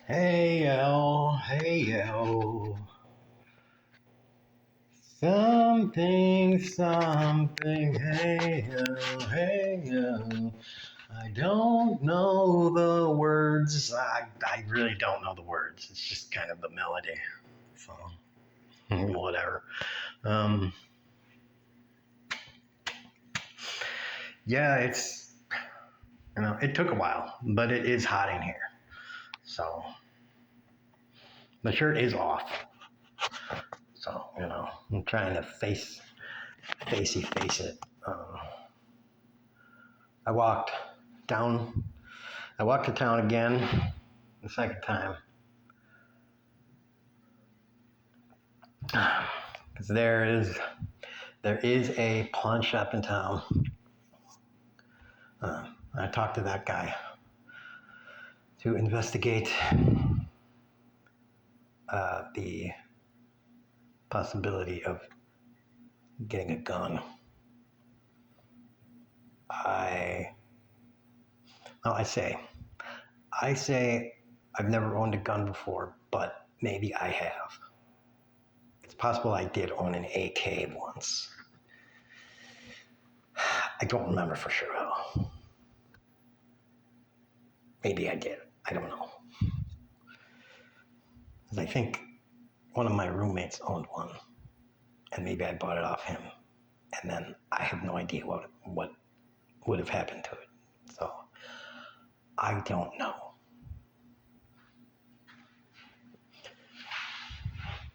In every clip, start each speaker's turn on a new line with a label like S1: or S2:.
S1: Hey yo, hey yo. Something, hey yo. I don't know the words. I really don't know the words. It's just kind of the melody. So, whatever. Um, yeah, it took a while, but it is hot in here. So, the shirt is off. So, I'm trying to face it. I walked down I walked to town again the second time because there is a pawn shop in town. I talked to that guy to investigate the possibility of getting a gun. I well, I say I've never owned a gun before, but maybe I have. It's possible I did own an AK once. I don't remember for sure though. Maybe I did. I don't know. 'Cause I think one of my roommates owned one, and maybe I bought it off him, and then I have no idea what would have happened to it. So I don't know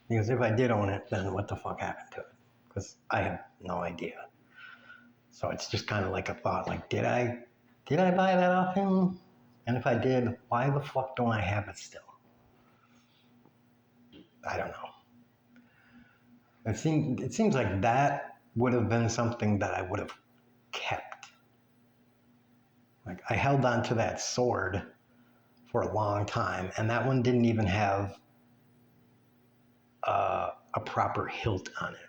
S1: because if I did own it, then what the fuck happened to it? Because I have no idea. So it's just kind of like a thought, like did I buy that off him? And if I did, why the fuck don't I have it still? I don't know. It seems like that would have been something that I would have kept. Like I held on to that sword for a long time, and that one didn't even have a proper hilt on it.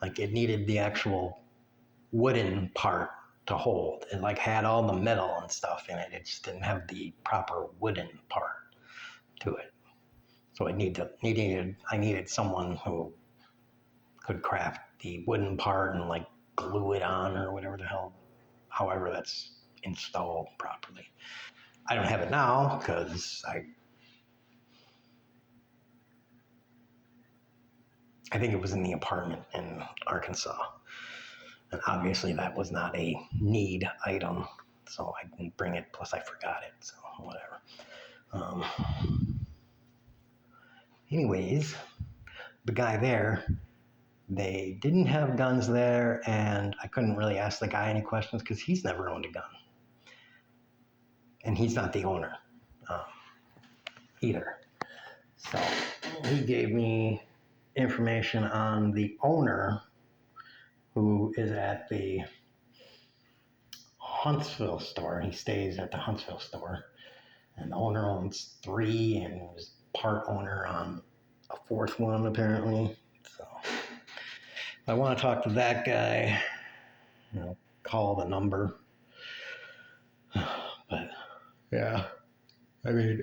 S1: Like it needed the actual wooden part to hold. It like had all the metal and stuff in it. It just didn't have the proper wooden part to it. So I needed someone who could craft the wooden part and like glue it on or whatever the hell, however that's installed properly. I don't have it now because I think it was in the apartment in Arkansas. And obviously that was not a need item, so I didn't bring it. Plus I forgot it, so whatever. Um, anyways, the guy there, they didn't have guns there, and I couldn't really ask the guy any questions because he's never owned a gun, and he's not the owner um, either. So he gave me information on the owner, who is at the Huntsville store. He stays at the Huntsville store, and the owner owns three and was part owner on a fourth one apparently. So I want to talk to that guy, call the number. But yeah, I mean,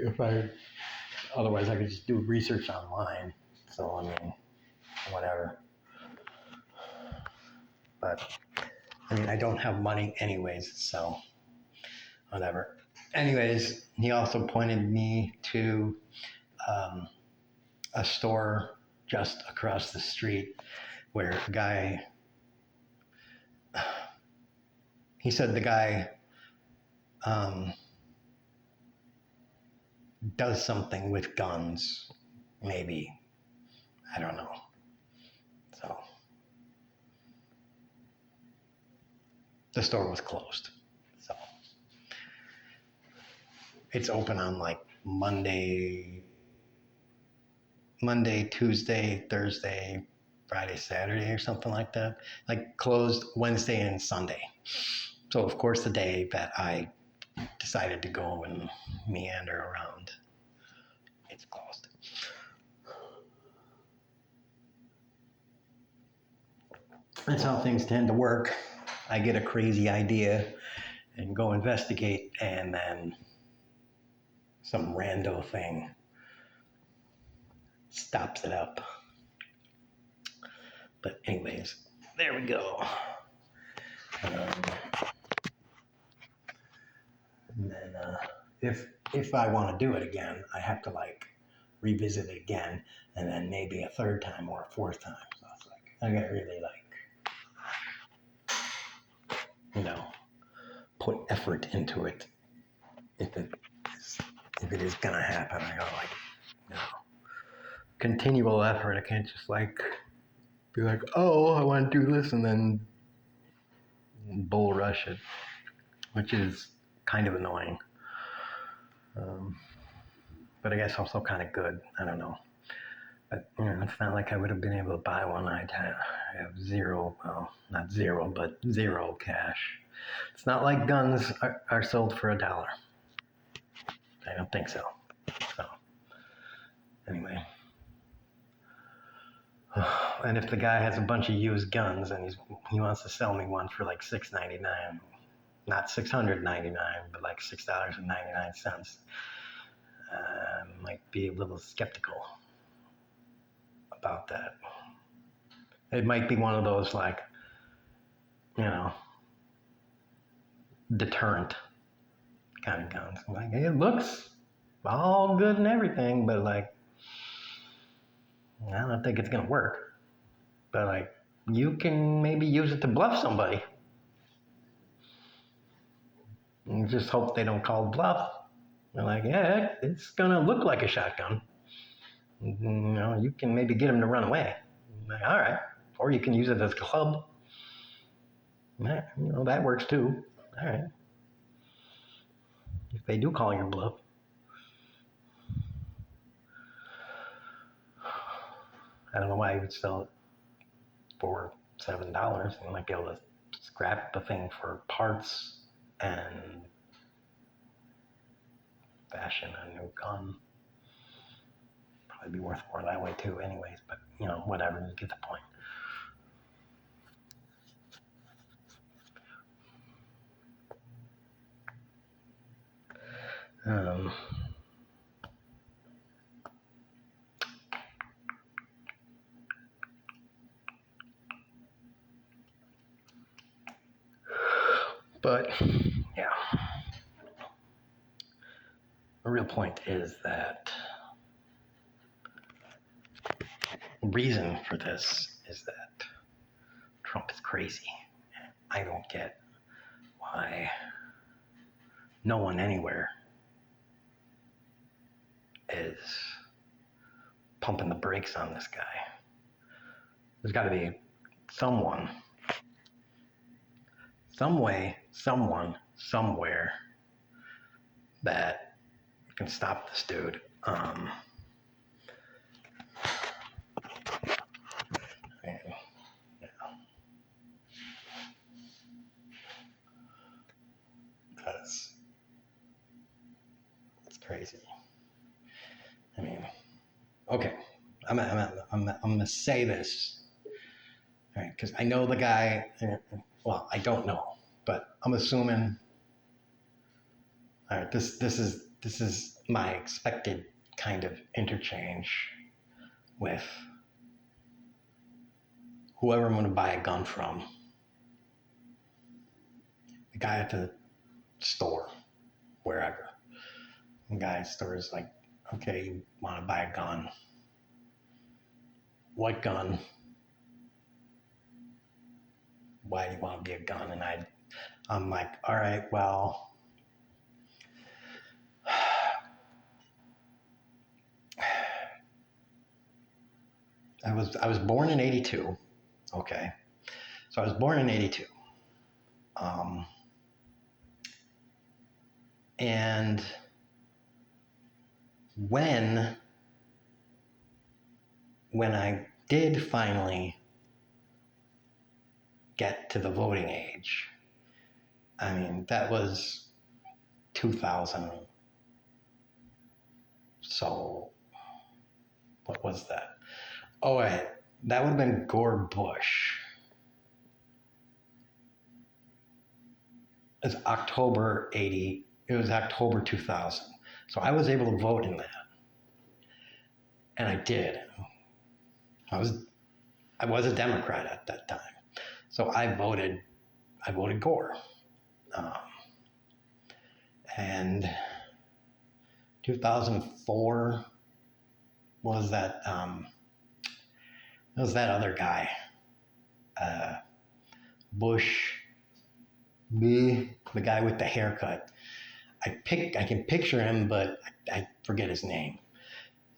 S1: otherwise I could just do research online. So I mean, whatever. But I mean, I don't have money anyways, so whatever. Anyways, he also pointed me to um, a store just across the street where a guy, he said the guy um, does something with guns, maybe. I don't know. So the store was closed. So it's open on like Monday, Tuesday, Thursday, Friday, Saturday, or something like that. Like closed Wednesday and Sunday. So of course the day that I decided to go and meander around, it's closed. That's how things tend to work. I get a crazy idea and go investigate, and then some rando thing stops it up. But anyways, there we go. And then if I want to do it again, I have to like revisit it again, and then maybe a third time or a fourth time. So it's like I got really like, put effort into it. If it is gonna happen, I gotta like, continual effort. I can't just like be like, oh, I want to do this, and then bull rush it, which is kind of annoying. But I guess also kind of good. I don't know. But it's not like I would have been able to buy one. I have zero, well, not zero, but zero cash. It's not like guns are sold for $1. I don't think so. So, anyway. And if the guy has a bunch of used guns and he wants to sell me one for like $6.99, not $6.99, but like $6.99, might be a little skeptical about that. It might be one of those like, deterrent kind of guns. Like, it looks all good and everything, but like, I don't think it's gonna work. But like, you can maybe use it to bluff somebody. And just hope they don't call bluff. They're like, yeah, it's gonna look like a shotgun. You can maybe get them to run away. Like, all right. Or you can use it as a club. That works too. All right. If they do call your bluff. I don't know why you would sell it for $7. You might be able to scrap the thing for parts and fashion a new gun. Probably be worth more that way too anyways, but whatever, you get the point. But yeah, the real point is that the reason for this is that Trump is crazy. I don't get why no one anywhere is pumping the brakes on this guy. There's got to be someone, some way, someone, somewhere that can stop this dude. Because it's crazy. I mean, okay, I'm gonna say this, all right? Because I know the guy. Well, I don't know, but I'm assuming. All right, this is my expected kind of interchange with whoever I'm going to buy a gun from. The guy at the store, wherever. The guy at the store is like, okay, you want to buy a gun. What gun? Why do you want to be a gun? And I'm like, all right, well, I was born in 82. Okay. So I was born in 82. And when I did finally get to the voting age, I mean, that was 2000. So what was that? Oh, wait, that would have been Gore Bush. It was October 2000. So I was able to vote in that, and I did. I was I was a Democrat at that time, so I voted. I voted Gore, um, and 2004 was that other guy, uh, Bush, the guy with the haircut. I can picture him, but I forget his name,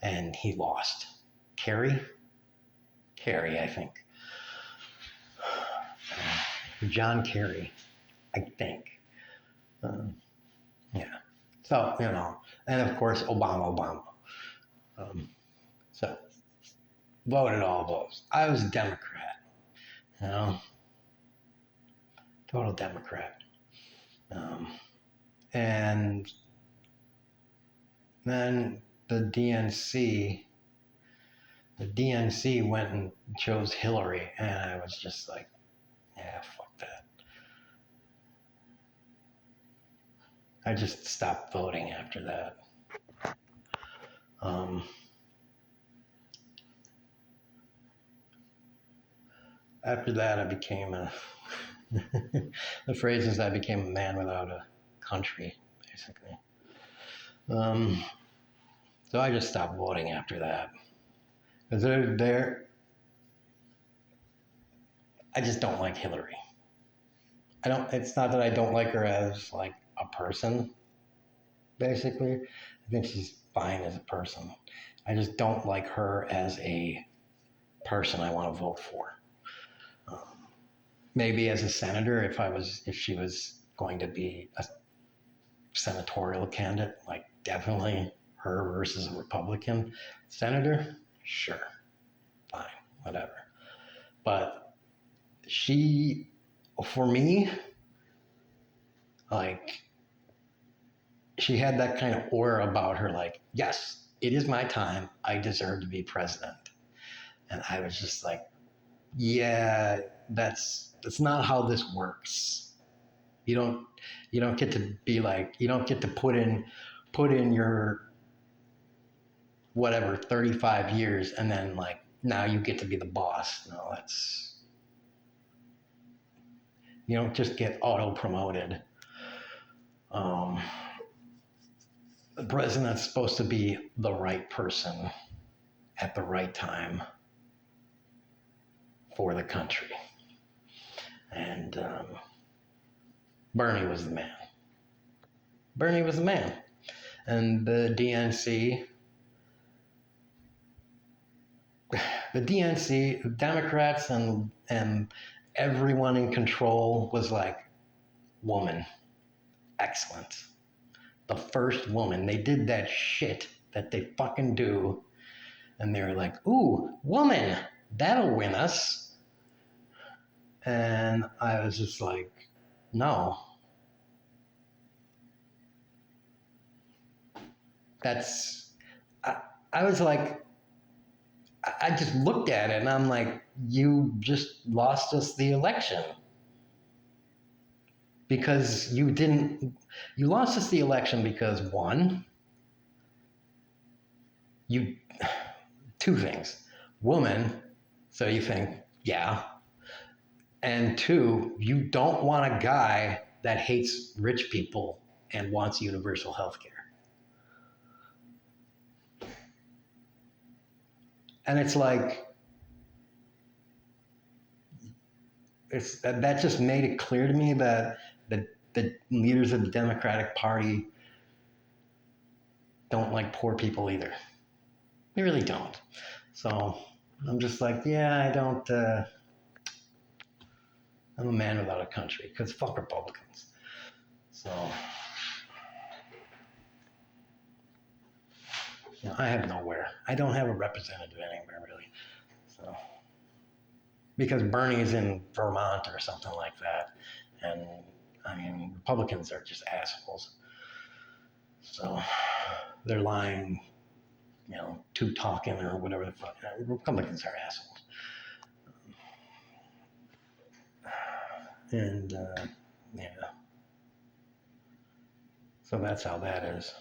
S1: and he lost. Kerry, I think. John Kerry, I think. Um, yeah. So, and of course, Obama. Um, so, voted all those. I was a Democrat, you know, total Democrat. Um, and then the DNC went and chose Hillary, and I was just like, yeah, fuck that. I just stopped voting after that. Um, After that, I became the phrase is I became a man without a country, basically. Um, so I just stopped voting after that. Because I just don't like Hillary. It's not that I don't like her as like a person, basically. I think she's fine as a person. I just don't like her as a person I want to vote for. Um, Maybe as a senator, if she was going to be a senatorial candidate, like definitely her versus a Republican senator, sure, fine, whatever. But she, for me, like, she had that kind of aura about her, like, yes, it is my time. I deserve to be president. And I was just like, yeah, that's not how this works. You don't you don't get to be like, you don't get to put in your whatever 35 years and then like now you get to be the boss. No, that's you don't just get auto promoted. Um, the president's supposed to be the right person at the right time for the country. And Bernie was the man. Bernie was the man. And the Democrats and everyone in control was like, woman, excellent. The first woman. They did that shit that they fucking do. And they were like, ooh, woman, that'll win us. And I was just like, no. That's, I was like, I just looked at it and I'm like, you just lost us the election. Because you lost us the election because one, you, two things. Woman, so you think, yeah. And two, you don't want a guy that hates rich people and wants universal health care. And it's like, that just made it clear to me that the leaders of the Democratic Party don't like poor people either. They really don't. So I'm just like, yeah, I don't. I'm a man without a country because fuck Republicans. So I have nowhere. I don't have a representative anywhere really. So because Bernie's in Vermont or something like that, and I mean Republicans are just assholes. So they're lying, to talking or whatever the fuck. Republicans are assholes. And yeah, so that's how that is.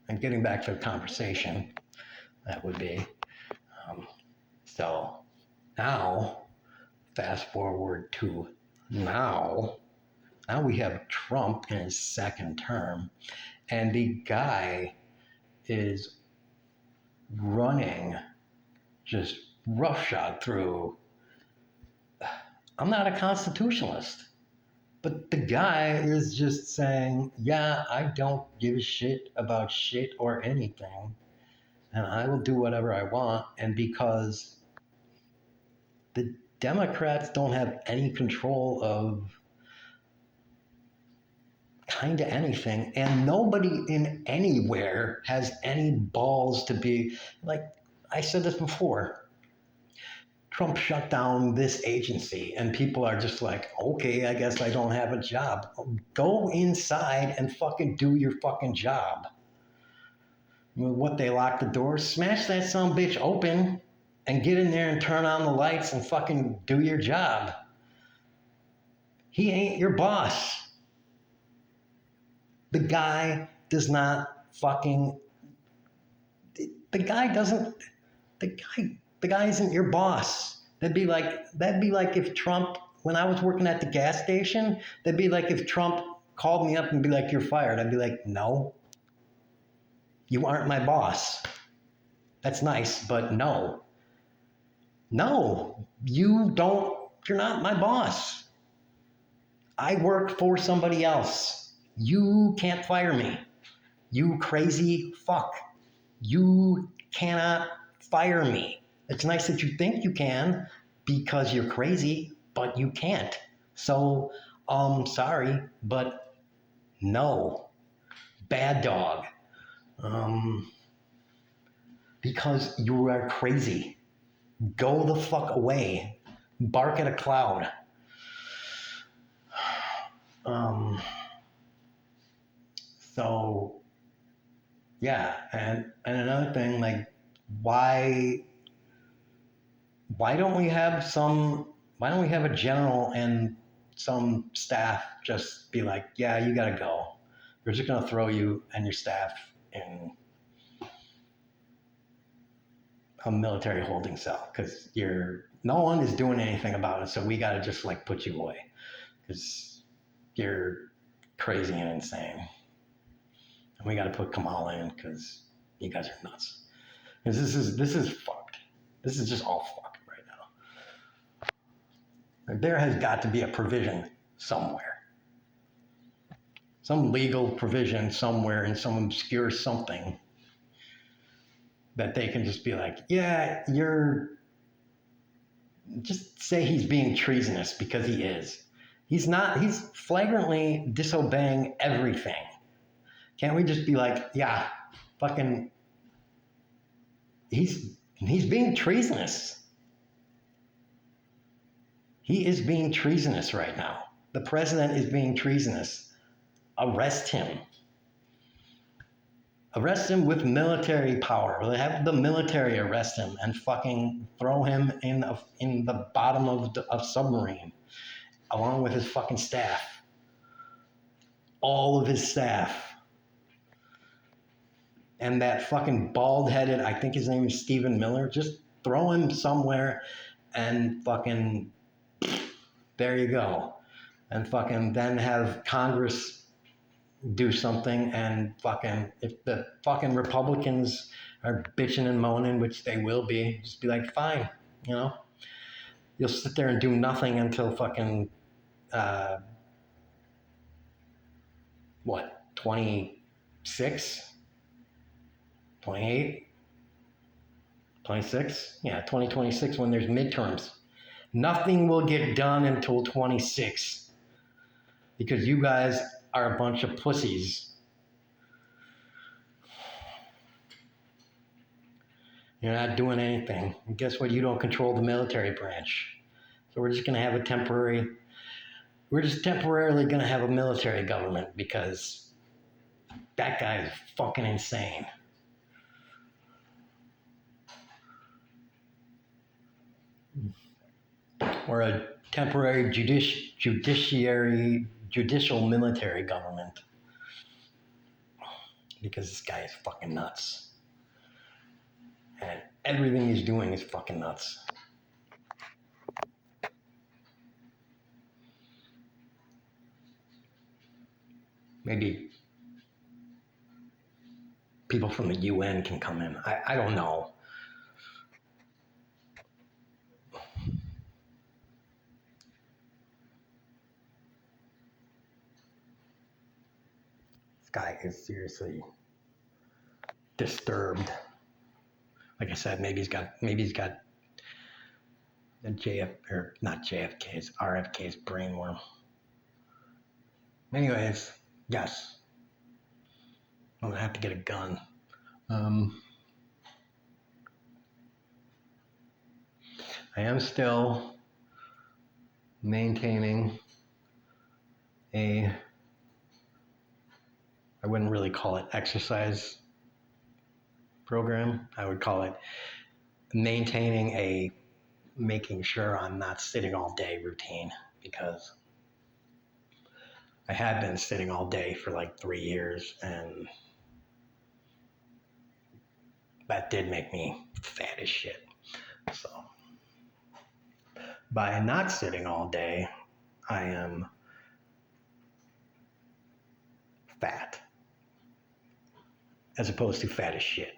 S1: And getting back to the conversation, that would be, so now, fast forward to now, now we have Trump in his second term, and the guy is running just roughshod through. I'm not a constitutionalist, but the guy is just saying, yeah, I don't give a shit about shit or anything, and I will do whatever I want. And because the Democrats don't have any control of kind of anything, and nobody in anywhere has any balls to be like, I said this before. Trump shut down this agency, and people are just like, okay, I guess I don't have a job. Go inside and fucking do your fucking job. What, they lock the doors? Smash that son of a bitch open and get in there and turn on the lights and fucking do your job. He ain't your boss. The guy does not fucking. The guy doesn't. The guy isn't your boss. That'd be like if Trump, when I was working at the gas station, that'd be like if Trump called me up and be like, you're fired. I'd be like, no, you aren't my boss. That's nice, but no. No, you're not my boss. I work for somebody else. You can't fire me. You crazy fuck. You cannot fire me. It's nice that you think you can because you're crazy, but you can't. So, sorry, but no. Bad dog. Because you are crazy. Go the fuck away. Bark at a cloud. So, yeah, and another thing, like, why don't we have a general and some staff just be like, yeah, you gotta go. We're just gonna throw you and your staff in a military holding cell because no one is doing anything about it, so we gotta just like put you away because you're crazy and insane. And we gotta put Kamala in because you guys are nuts. Because this is fucked. This is just all fucked right now. There has got to be a provision somewhere. Some legal provision somewhere in some obscure something that they can just be like, yeah, just say he's being treasonous because he is. He's not, he's flagrantly disobeying everything. Can't we just be like, yeah, fucking, he's being treasonous. He is being treasonous right now. The president is being treasonous. Arrest him. Arrest him with military power. Have the military arrest him and fucking throw him in the bottom of a submarine, along with his fucking staff. All of his staff. And that fucking bald-headed, I think his name is Stephen Miller, just throw him somewhere and fucking, there you go. And fucking then have Congress do something, and fucking, if the fucking Republicans are bitching and moaning, which they will be, just be like, fine, you know? You'll sit there and do nothing until fucking, 26? 28? 26? Yeah, 2026 when there's midterms. Nothing will get done until 26 because you guys are a bunch of pussies. You're not doing anything. And guess what? You don't control the military branch. So we're just temporarily going to have a military government because that guy is fucking insane. Or a temporary judicial military government. because this guy is fucking nuts. And everything he's doing is fucking nuts. Maybe people from the UN can come in. I don't know. This guy is seriously disturbed. Like I said, maybe he's got the JFK's RFK's brainworm. Anyways, yes, I'm gonna have to get a gun. I am still maintaining I wouldn't really call it exercise program. I would call it making sure I'm not sitting all day routine, because I had been sitting all day for like 3 years, and that did make me fat as shit. So by not sitting all day, I am fat as opposed to fat as shit.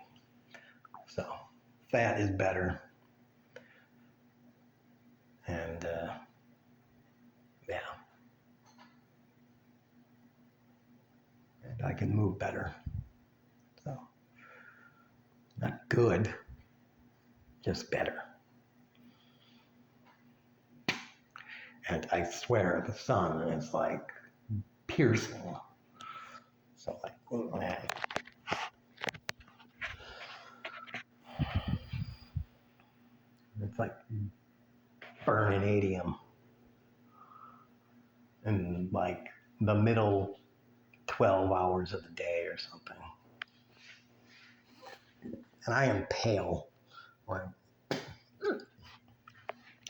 S1: So fat is better. And yeah. And I can move better. So not good, just better. And I swear the sun is like piercing. So like, man. It's like burning adium in like the middle 12 hours of the day or something. And I am pale.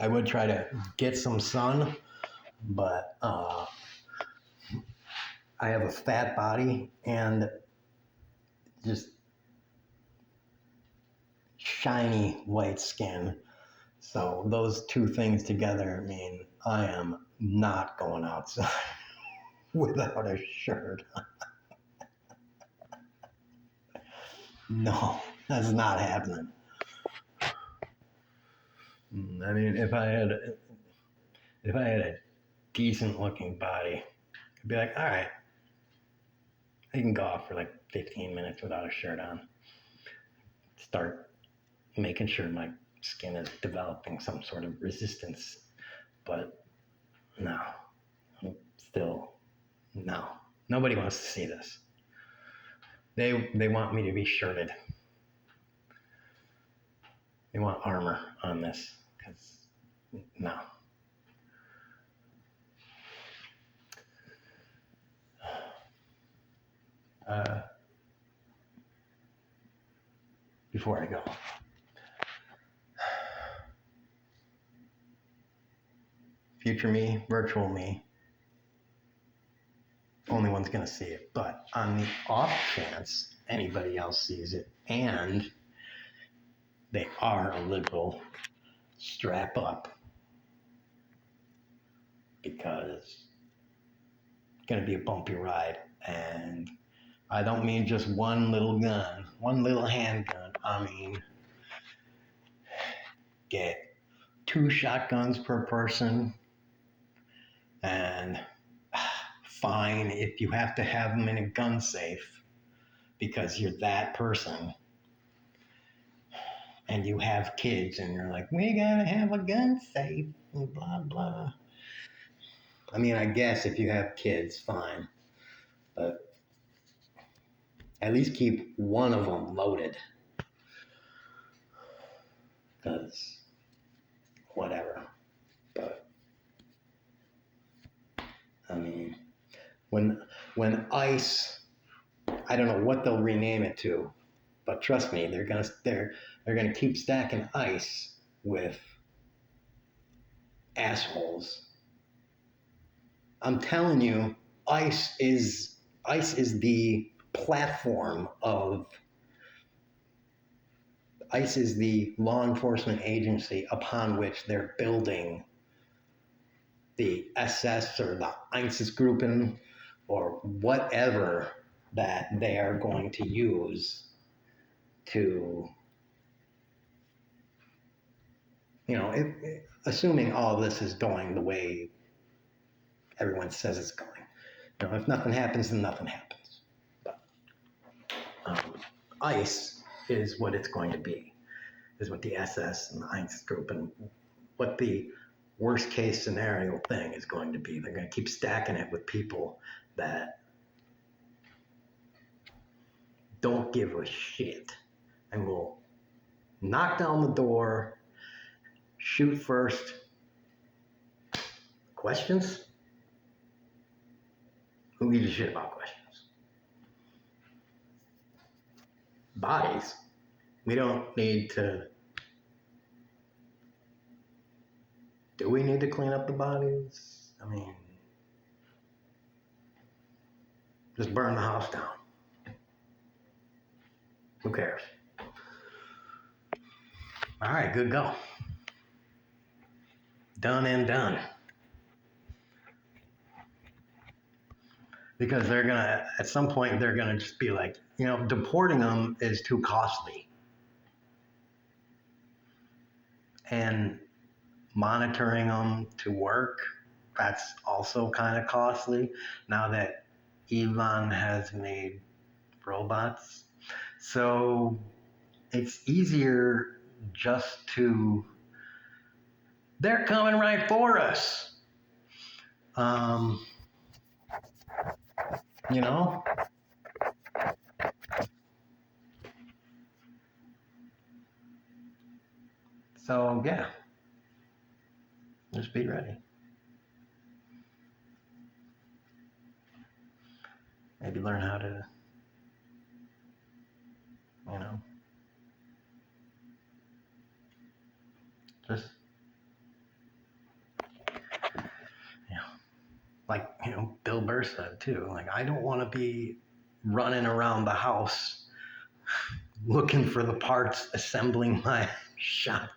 S1: I would try to get some sun, but I have a fat body and just shiny white skin. So those two things together mean I am not going outside without a shirt on. No, that's not happening. I mean, if I had a decent looking body, I'd be like, all right, I can go off for like 15 minutes without a shirt on. Start making sure my skin is developing some sort of resistance. But no, still, no. Nobody wants to see this. They want me to be shirted. They want armor on this, because no. Before I go, future me, virtual me, only one's gonna see it. But on the off chance anybody else sees it and they are a liberal, strap up, because it's gonna be a bumpy ride. And I don't mean just one little gun, one little handgun. I mean, get 2 shotguns per person, and fine if you have to have them in a gun safe because you're that person and you have kids and you're like, we gotta have a gun safe and blah blah. I mean, I guess if you have kids, fine, but at least keep one of them loaded, because whatever. But I mean, when ICE, I don't know what they'll rename it to, but trust me, they're gonna keep stacking ICE with assholes. I'm telling you, ICE is the platform of ICE is the law enforcement agency upon which they're building the SS or the Einsatzgruppen or whatever that they are going to use to, assuming all this is going the way everyone says it's going. If nothing happens, then nothing happens. But ICE is what it's going to be, is what the SS and the Einsatzgruppen, what the worst case scenario thing is going to be. They're going to keep stacking it with people that don't give a shit and will knock down the door, shoot first. Questions? Who gives a shit about questions? Bodies. We don't need to. Do we need to clean up the bodies? I mean, just burn the house down. Who cares? All right, good go. Done and done. Because they're gonna, at some point, they're gonna just be like, deporting them is too costly. And monitoring them to work, that's also kind of costly now that Elon has made robots. So it's easier just to, they're coming right for us. So yeah, just be ready. Maybe learn how to, just, like, Bill Burr said too, like, I don't want to be running around the house looking for the parts, assembling my shotgun.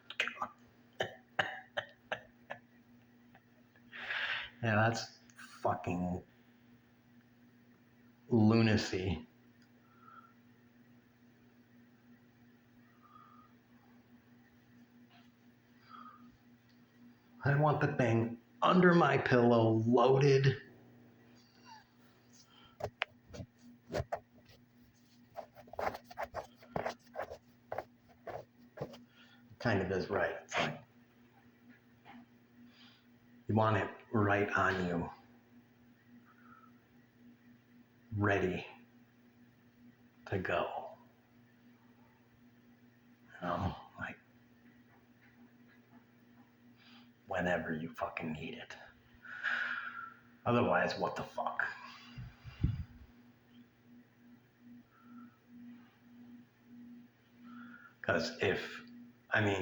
S1: Yeah, that's fucking lunacy. I want the thing under my pillow, loaded. Kind of is right. It's like, you want it right on you, ready to go. Like, whenever you fucking need it. Otherwise, what the fuck? Because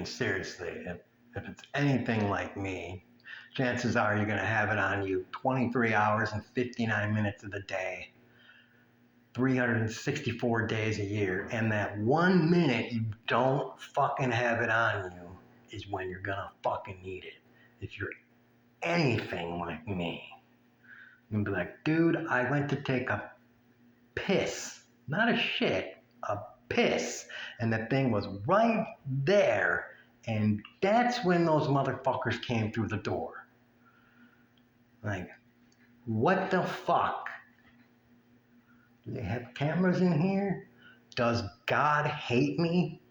S1: seriously, if it's anything like me, chances are you're going to have it on you 23 hours and 59 minutes of the day, 364 days a year, and that 1 minute you don't fucking have it on you is when you're going to fucking need it. If you're anything like me, you'll be like, dude, I went to take a piss, not a shit, a piss, and the thing was right there, and that's when those motherfuckers came through the door. Like, what the fuck? Do they have cameras in here? Does God hate me?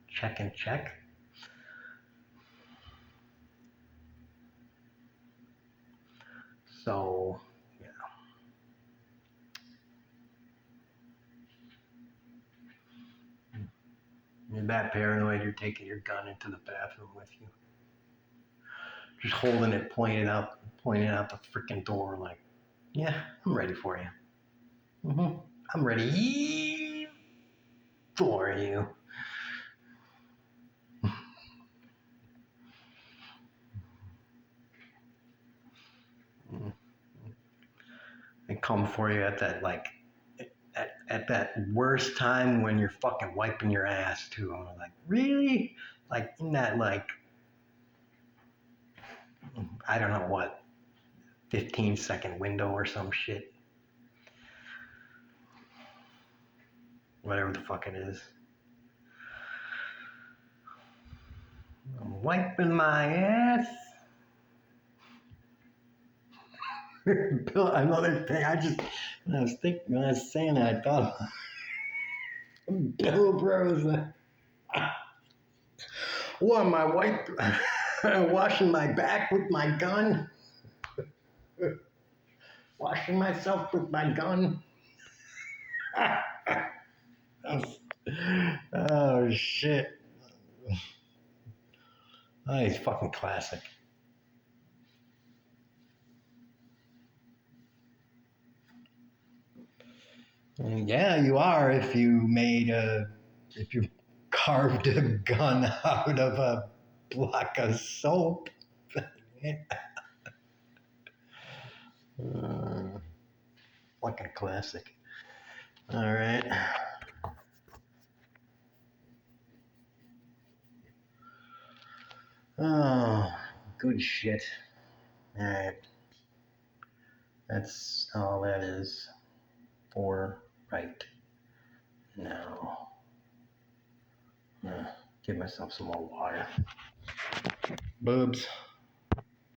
S1: Check and check. So, yeah. You're that paranoid, you're taking your gun into the bathroom with you. Just holding it, pointing out the freaking door like, yeah, I'm ready for you. I'm ready for you. come for you at that at that worst time when you're fucking wiping your ass too. I'm like, really? Like in that I don't know what 15-second window or some shit. Whatever the fuck it is. I'm wiping my ass. Bill, another thing, when I was saying that, I thought Bill Bros. What am I washing my back with my gun? Washing myself with my gun? Oh shit. Oh, he's fucking classic. And yeah, you are if you carved a gun out of a block of soap. Fucking classic. All right. Oh, good shit. All right. That's all that is for right now. Give myself some more water. Boobs.